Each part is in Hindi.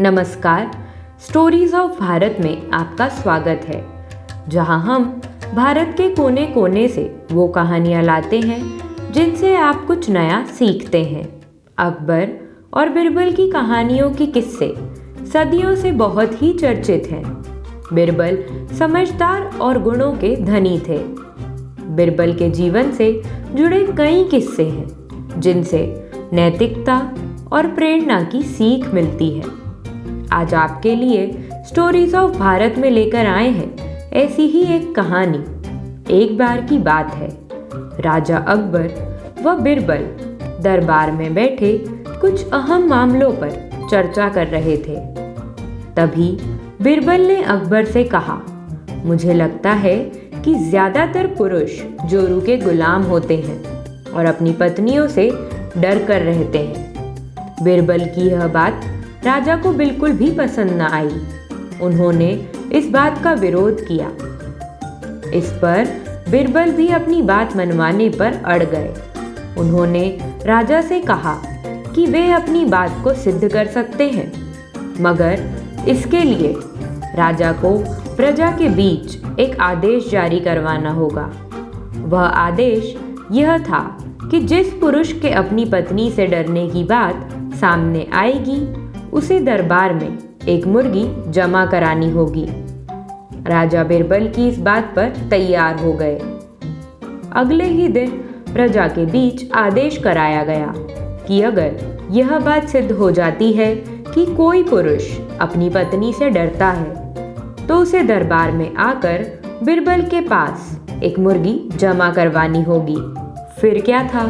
नमस्कार। स्टोरीज ऑफ भारत में आपका स्वागत है, जहां हम भारत के कोने कोने से वो कहानियां लाते हैं जिनसे आप कुछ नया सीखते हैं। अकबर और बिरबल की कहानियों के किस्से सदियों से बहुत ही चर्चित हैं। बिरबल समझदार और गुणों के धनी थे। बिरबल के जीवन से जुड़े कई किस्से हैं जिनसे नैतिकता और प्रेरणा की सीख मिलती है। आज आपके लिए स्टोरीज ऑफ भारत में लेकर आए हैं ऐसी ही एक कहानी। एक बार की बात है, राजा अकबर व बिरबल दरबार में बैठे कुछ अहम मामलों पर चर्चा कर रहे थे। तभी बिरबल ने अकबर से कहा, मुझे लगता है कि ज्यादातर पुरुष जोरू के गुलाम होते हैं और अपनी पत्नियों से डर कर रहते हैं। बिरबल की यह बात राजा को बिल्कुल भी पसंद न आई। उन्होंने इस बात का विरोध किया। इस पर बिरबल भी अपनी बात मनवाने पर अड़ गए। उन्होंने राजा से कहा कि वे अपनी बात को सिद्ध कर सकते हैं, मगर इसके लिए राजा को प्रजा के बीच एक आदेश जारी करवाना होगा। वह आदेश यह था कि जिस पुरुष के अपनी पत्नी से डरने की बात सामने आएगी उसे दरबार में एक मुर्गी जमा करानी होगी। राजा बिरबल की इस बात पर तैयार हो गए। अगले ही दिन प्रजा के बीच आदेश कराया गया कि अगर यह बात सिद्ध हो जाती है कि कोई पुरुष अपनी पत्नी से डरता है तो उसे दरबार में आकर बिरबल के पास एक मुर्गी जमा करवानी होगी। फिर क्या था,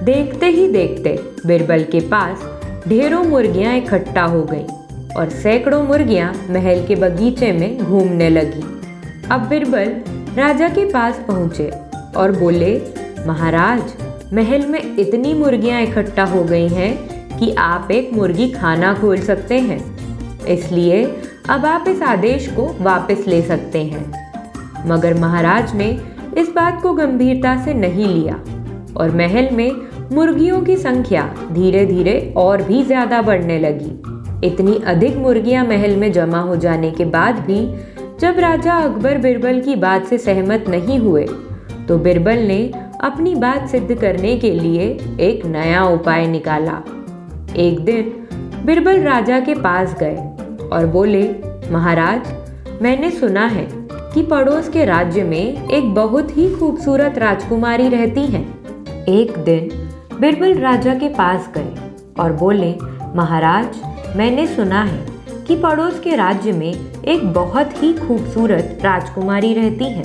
देखते ही देखते बिरबल के पास ढेरों मुर्गियां इकट्ठा हो गईं और सैकड़ों मुर्गियां महल के बगीचे में घूमने लगी। अब बिरबल राजा के पास पहुंचे और बोले, महाराज, महल में इतनी मुर्गियां इकट्ठा हो गई हैं कि आप एक मुर्गी खाना खोल सकते हैं, इसलिए अब आप इस आदेश को वापस ले सकते हैं। मगर महाराज ने इस बात को गंभीरता से नहीं लिया और महल में मुर्गियों की संख्या धीरे धीरे और भी ज़्यादा बढ़ने लगी। इतनी अधिक मुर्गियां महल में जमा हो जाने के बाद भी जब राजा अकबर बिरबल की बात से सहमत नहीं हुए तो बिरबल ने अपनी बात सिद्ध करने के लिए एक नया उपाय निकाला। एक दिन बिरबल राजा के पास गए और बोले, महाराज, मैंने सुना है कि पड़ोस के राज्य में एक बहुत ही खूबसूरत राजकुमारी रहती हैं। एक दिन बिरबल राजा के पास गए और बोले, महाराज, मैंने सुना है कि पड़ोस के राज्य में एक बहुत ही खूबसूरत राजकुमारी रहती है।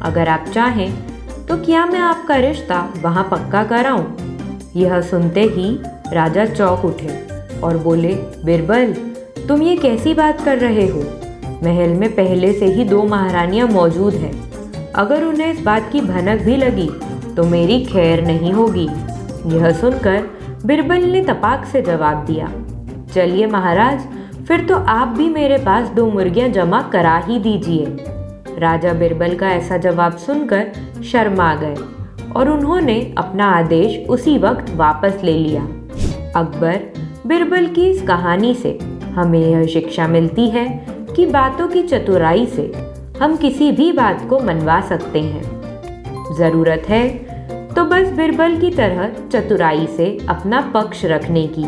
अगर आप चाहें तो क्या मैं आपका रिश्ता वहाँ पक्का कराऊं? यह सुनते ही राजा चौंक उठे और बोले, बिरबल, तुम ये कैसी बात कर रहे हो? महल में पहले से ही 2 महारानियां मौजूद हैं। अगर उन्हें इस बात की भनक भी लगी तो मेरी खैर नहीं होगी। यह सुनकर बिरबल ने तपाक से जवाब दिया, चलिए महाराज, फिर तो आप भी मेरे पास 2 मुर्गियां जमा करा ही दीजिए। राजा बिरबल का ऐसा जवाब सुनकर शर्मा गए और उन्होंने अपना आदेश उसी वक्त वापस ले लिया। अकबर बिरबल की इस कहानी से हमें यह शिक्षा मिलती है कि बातों की चतुराई से हम किसी भी बात को मनवा सकते हैं। ज़रूरत है तो बस बिरबल की तरह चतुराई से अपना पक्ष रखने की।